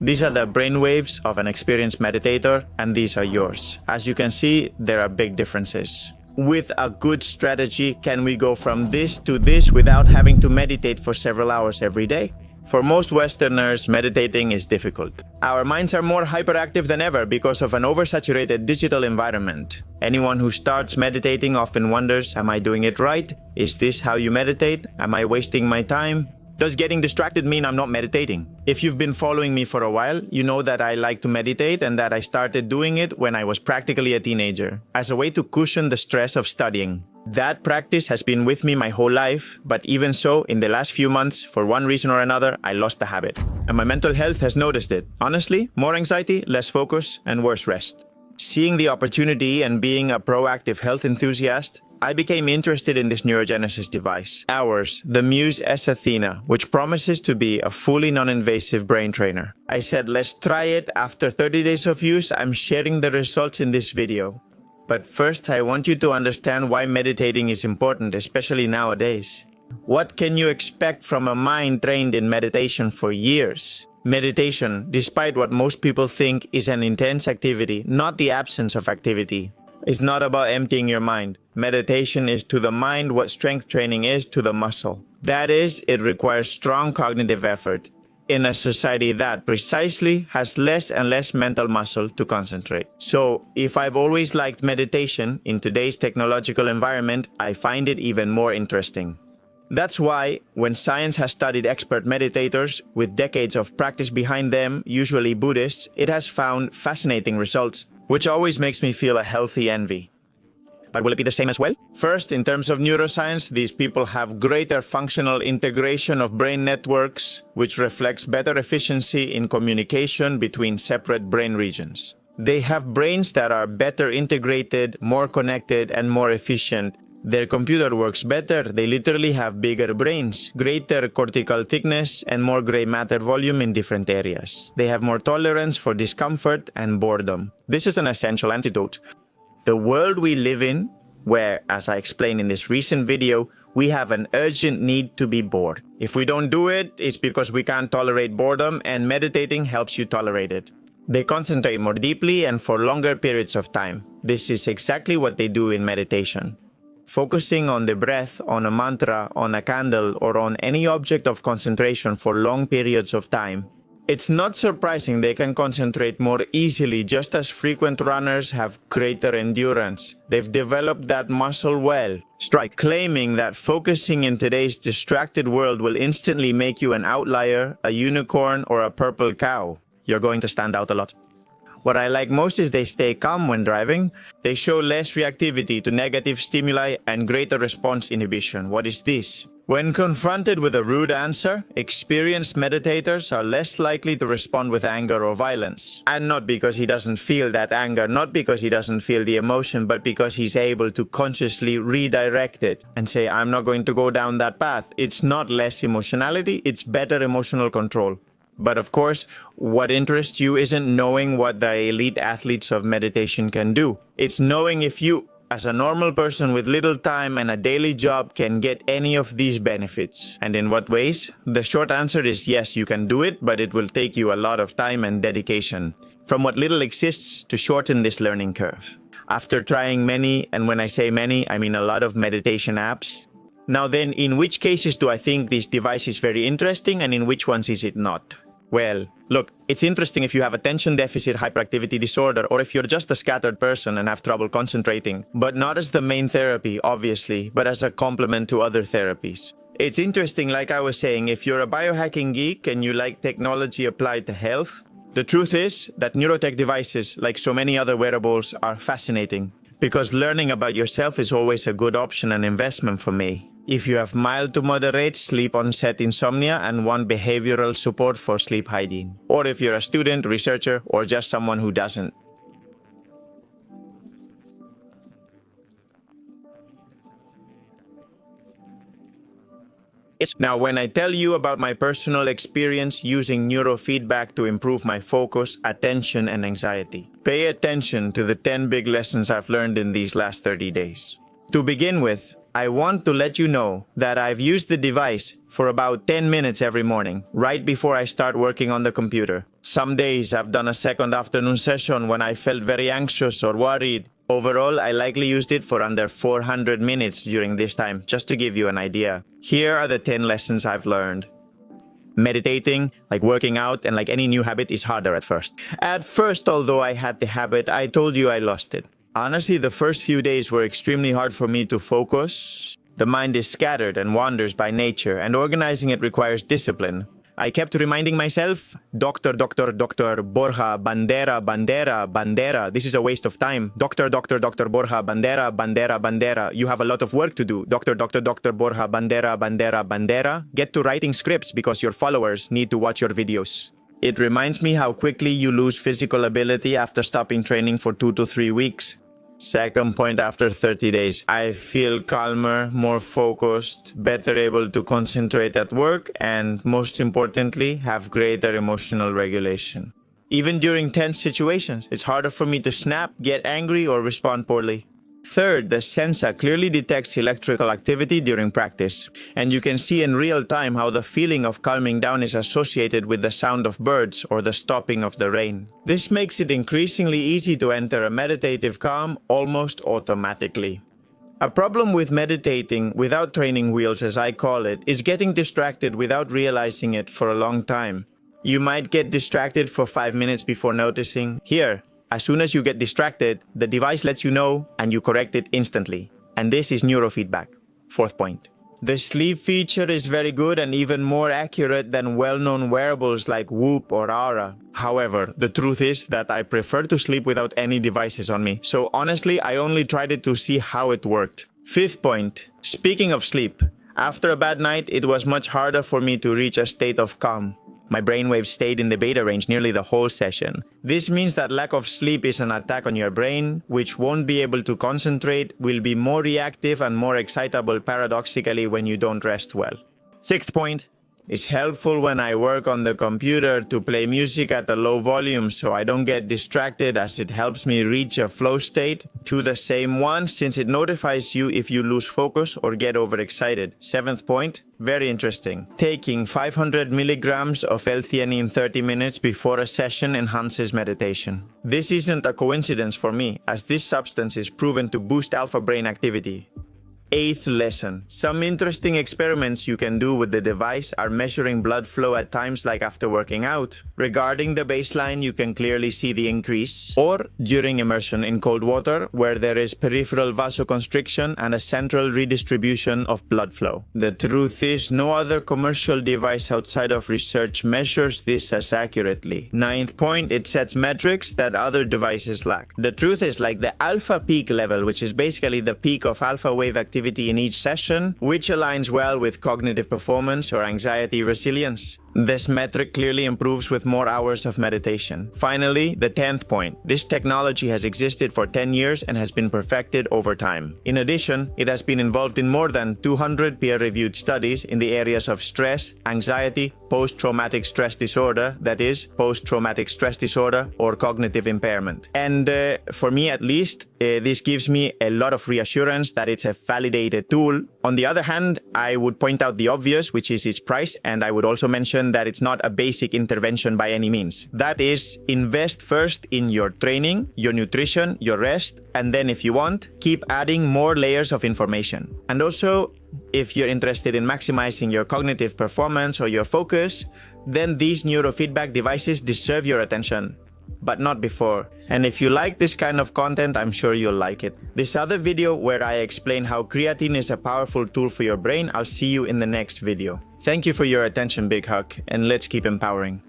These are the brainwaves of an experienced meditator, and these are yours. As you can see, there are big differences. With a good strategy, can we go from this to this without having to meditate for several hours every day? For most Westerners, meditating is difficult. Our minds are more hyperactive than ever because of an oversaturated digital environment. Anyone who starts meditating often wonders, am I doing it right? Is this how you meditate? Am I wasting my time? Does getting distracted mean I'm not meditating? If you've been following me for a while, you know that I like to meditate and that I started doing it when I was practically a teenager, as a way to cushion the stress of studying. That practice has been with me my whole life, but even so, in the last few months, for one reason or another, I lost the habit. And my mental health has noticed it. Honestly, more anxiety, less focus, and worse rest. Seeing the opportunity and being a proactive health enthusiast, I became interested in this neurogenesis device, ours, the Muse S Athena, which promises to be a fully non-invasive brain trainer. I said, let's try it. After 30 days of use, I'm sharing the results in this video. But first, I want you to understand why meditating is important, especially nowadays. What can you expect from a mind trained in meditation for years? Meditation, despite what most people think, is an intense activity, not the absence of activity. It's not about emptying your mind. Meditation is to the mind what strength training is to the muscle. That is, it requires strong cognitive effort in a society that precisely has less and less mental muscle to concentrate. So, if I've always liked meditation, in today's technological environment, I find it even more interesting. That's why, when science has studied expert meditators with decades of practice behind them, usually Buddhists, it has found fascinating results, which always makes me feel a healthy envy. But will it be the same as well? First, in terms of neuroscience, these people have greater functional integration of brain networks, which reflects better efficiency in communication between separate brain regions. They have brains that are better integrated, more connected, and more efficient. Their computer works better. They literally have bigger brains, greater cortical thickness, and more gray matter volume in different areas. They have more tolerance for discomfort and boredom. This is an essential antidote. The world we live in, where, as I explained in this recent video, we have an urgent need to be bored. If we don't do it, it's because we can't tolerate boredom, and meditating helps you tolerate it. They concentrate more deeply and for longer periods of time. This is exactly what they do in meditation. Focusing on the breath, on a mantra, on a candle, or on any object of concentration for long periods of time. It's not surprising they can concentrate more easily, just as frequent runners have greater endurance. They've developed that muscle well. Strike claiming that focusing in today's distracted world will instantly make you an outlier, a unicorn, or a purple cow. You're going to stand out a lot. What I like most is they stay calm when driving. They show less reactivity to negative stimuli and greater response inhibition. What is this? When confronted with a rude answer, experienced meditators are less likely to respond with anger or violence. And not because he doesn't feel that anger, not because he doesn't feel the emotion, but because he's able to consciously redirect it and say, I'm not going to go down that path. It's not less emotionality, it's better emotional control. But of course, what interests you isn't knowing what the elite athletes of meditation can do. It's knowing if you, as a normal person with little time and a daily job, can get any of these benefits. And in what ways? The short answer is yes, you can do it, but it will take you a lot of time and dedication. From what little exists to shorten this learning curve. After trying many, and when I say many, I mean a lot of meditation apps. Now then, in which cases do I think this device is very interesting and in which ones is it not? Well, look, it's interesting if you have attention deficit hyperactivity disorder or if you're just a scattered person and have trouble concentrating, but not as the main therapy, obviously, but as a complement to other therapies. It's interesting, like I was saying, if you're a biohacking geek and you like technology applied to health, the truth is that neurotech devices, like so many other wearables, are fascinating because learning about yourself is always a good option and investment for me. If you have mild to moderate sleep onset insomnia and want behavioral support for sleep hygiene. Or if you're a student, researcher, or just someone who doesn't. Now, when I tell you about my personal experience using neurofeedback to improve my focus, attention, and anxiety, pay attention to the 10 big lessons I've learned in these last 30 days. To begin with, I want to let you know that I've used the device for about 10 minutes every morning, right before I start working on the computer. Some days I've done a second afternoon session when I felt very anxious or worried. Overall, I likely used it for under 400 minutes during this time, just to give you an idea. Here are the 10 lessons I've learned. Meditating, like working out and like any new habit, is harder at first. At first, although I had the habit, I told you I lost it. Honestly, the first few days were extremely hard for me to focus. The mind is scattered and wanders by nature, and organizing it requires discipline. I kept reminding myself, Doctor Borja, Bandera, Bandera, Bandera. This is a waste of time. Doctor Borja, Bandera, Bandera, Bandera. You have a lot of work to do. Doctor Borja, Bandera, Bandera, Bandera. Get to writing scripts because your followers need to watch your videos. It reminds me how quickly you lose physical ability after stopping training for 2 to 3 weeks. Second point, after 30 days, I feel calmer, more focused, better able to concentrate at work, and most importantly, have greater emotional regulation. Even during tense situations, it's harder for me to snap, get angry, or respond poorly. Third, the sensor clearly detects electrical activity during practice, and you can see in real time how the feeling of calming down is associated with the sound of birds or the stopping of the rain. This makes it increasingly easy to enter a meditative calm almost automatically. A problem with meditating without training wheels, as I call it, is getting distracted without realizing it for a long time. You might get distracted for 5 minutes before noticing. Here, as soon as you get distracted, the device lets you know and you correct it instantly. And this is neurofeedback. Fourth point. The sleep feature is very good and even more accurate than well-known wearables like Whoop or Aura. However, the truth is that I prefer to sleep without any devices on me. So honestly, I only tried it to see how it worked. Fifth point. Speaking of sleep, after a bad night, it was much harder for me to reach a state of calm. My brainwaves stayed in the beta range nearly the whole session. This means that lack of sleep is an attack on your brain, which won't be able to concentrate, will be more reactive and more excitable paradoxically when you don't rest well. Sixth point. It's helpful when I work on the computer to play music at a low volume so I don't get distracted, as it helps me reach a flow state. To the same one, since it notifies you if you lose focus or get overexcited. Seventh point, very interesting. Taking 500 milligrams of L-theanine 30 minutes before a session enhances meditation. This isn't a coincidence for me, as this substance is proven to boost alpha brain activity. Eighth lesson. Some interesting experiments you can do with the device are measuring blood flow at times like after working out. Regarding the baseline, you can clearly see the increase, or during immersion in cold water, where there is peripheral vasoconstriction and a central redistribution of blood flow. The truth is, no other commercial device outside of research measures this as accurately. Ninth point, it sets metrics that other devices lack. The truth is, like the alpha peak level, which is basically the peak of alpha wave activity in each session, which aligns well with cognitive performance or anxiety resilience. This metric clearly improves with more hours of meditation. Finally, the 10th point. This technology has existed for 10 years and has been perfected over time. In addition, it has been involved in more than 200 peer-reviewed studies in the areas of stress, anxiety, post-traumatic stress disorder, that is, post-traumatic stress disorder or cognitive impairment. And for me at least, this gives me a lot of reassurance that it's a validated tool. On the other hand, I would point out the obvious, which is its price, and I would also mention that it's not a basic intervention by any means. That is, invest first in your training, your nutrition, your rest, and then if you want, keep adding more layers of information. And also, if you're interested in maximizing your cognitive performance or your focus, then these neurofeedback devices deserve your attention, but not before. And if you like this kind of content, I'm sure you'll like it. This other video where I explain how creatine is a powerful tool for your brain, I'll see you in the next video. Thank you for your attention, Big Hug, and let's keep empowering.